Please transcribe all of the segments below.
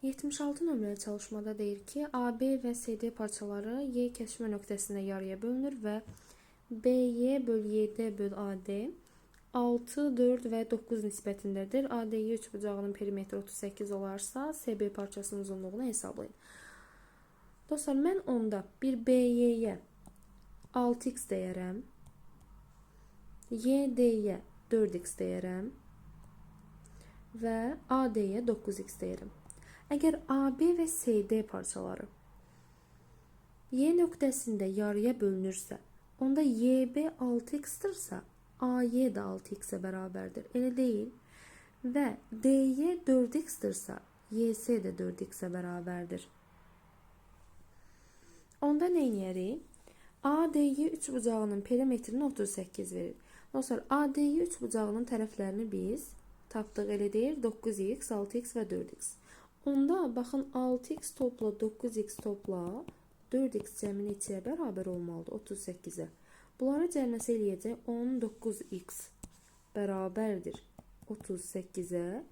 76 nömrəli çalışmada deyir ki, AB və CD parçaları Y kəsişmə nöqtəsində yarıya bölünür və BY böl YD böl AD 6, 4 və 9 nisbətindədir. ADY üçbucağının perimetri 38 olarsa, SB parçasının uzunluğunu hesablayın. Dostlar, mən onda bir BY-yə 6x deyərəm, YD-yə 4x deyərəm və AD-yə 9x deyərəm. Əgər AB və CD parçaları Y nöqtəsində yarıya bölünürsə, onda YB 6x-dırsa, AY da 6x-ə bərabərdir. Elə deyil. Və DY 4x-dırsa, YS də 4x-ə bərabərdir. Onda nə edərik? ADY üçbucağının perimetrini 38 verir. Dostlar, ADY üçbucağının tərəflərini biz tapdıq, elə deyil, 9x, 6x və 4x. Onda baxın, 6x topla 9x topla 4x cəmi neçəyə bərabər olmalıdır? 38-ə. Bunları cəmləsə eləyəcək 19x bərabərdir 38-ə,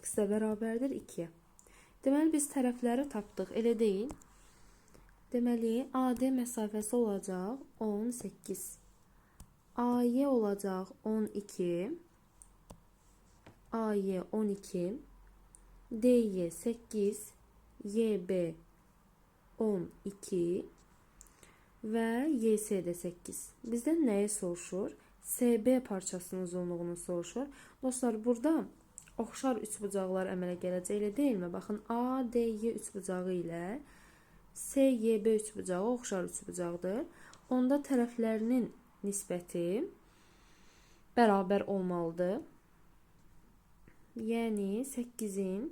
x də bərabərdir 2-yə. Deməli, biz tərəfləri tapdıq, elə deyil. Deməli, AD məsafəsi olacaq 18. AY olacaq 12. AY 12. DY 8. YB 12 və YS də 8. Bizdən nəyi soruşur? SB parçasının uzunluğunu soruşur. Dostlar, burada oxşar üçbucaqlar əmələ gələcək, elə deyilmi? Baxın, ADY üçbucağı ilə SYB üçbucağı oxşar üçbucaqdır. Onda tərəflərinin nisbəti bərabər olmalıdır. Yəni 8-ə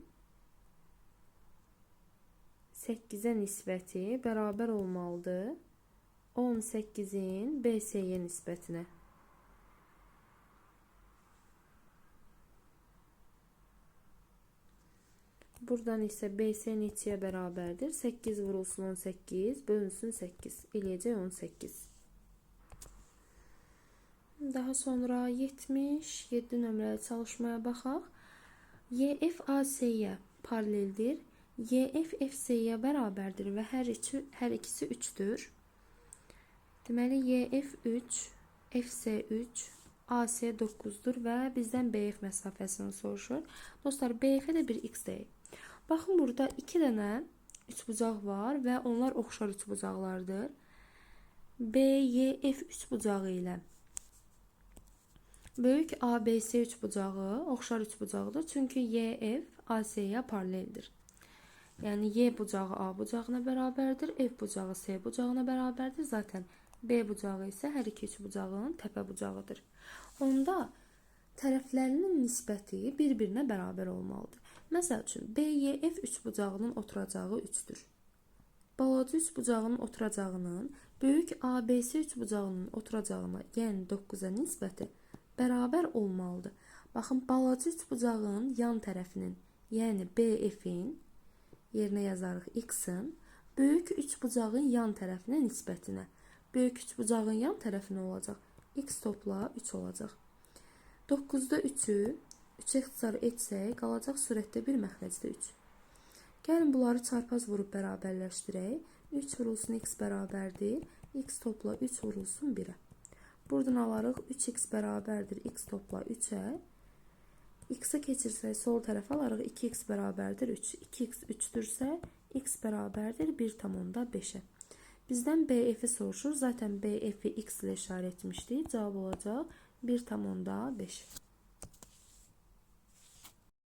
nisbəti bərabər olmalıdır 18-in BSY nisbətinə. Buradan isə BS neçəyə bərabərdir? 8 vurulsun 18, bölünsün 8. Eləyəcək 18. Daha sonra 77 nömrəli çalışmaya baxaq. YF AC-yə paraleldir. YF FC-yə bərabərdir və hər ikisi 3-dür. Deməli, YF 3, FC 3, AC 9-dur və bizdən BF məsafəsini soruşur. Dostlar, BF-ə də bir x deyək. Baxın, burada 2 dənə üçbucaq var və onlar oxşar üçbucaqlardır. BYF üçbucağı ilə böyük ABC üçbucağı oxşar üçbucaqdır. Çünki YF AC-yə paraleldir. Yəni, Y bucağı A bucağına bərabərdir, F bucağı S bucağına bərabərdir. Zaten B bucağı isə hər iki üçbucağın təpə bucağıdır. Onda tərəflərinin nisbəti bir-birinə bərabər olmalıdır. Məsəl üçün, BYF üçbucağının oturacağı 3-dür. Balaca üçbucağının oturacağının böyük ABC üçbucağının oturacağına, yəni 9-a nisbəti bərabər olmalıdır. Baxın, balaca üçbucağın yan tərəfinin, yəni BF-in, yerinə yazarıq x-in, böyük üçbucağın yan tərəfinə nisbətinə. Böyük üçbucağın yan tərəfinə olacaq. X topla 3 olacaq. 9-da 3-ü 3-ə ixtisar etsək, qalacaq surətdə 1 məxrəcdə 3. Gəlin, bunları çarpaz vurub bərabərləşdirək. 3 vurulsun x bərabərdir. X topla 3 vurulsun 1-ə. Buradan alarıq 3x bərabərdir. X topla 3-ə. X-ə keçirsək, sol tərəfə alarıq 2x bərabərdir 3. 2x 3-dürsə, x bərabərdir 1,5-ə. Bizdən BF-i soruşur. Zaten BF-i x ilə işarə etmişdik. Cavab olacaq 1,5.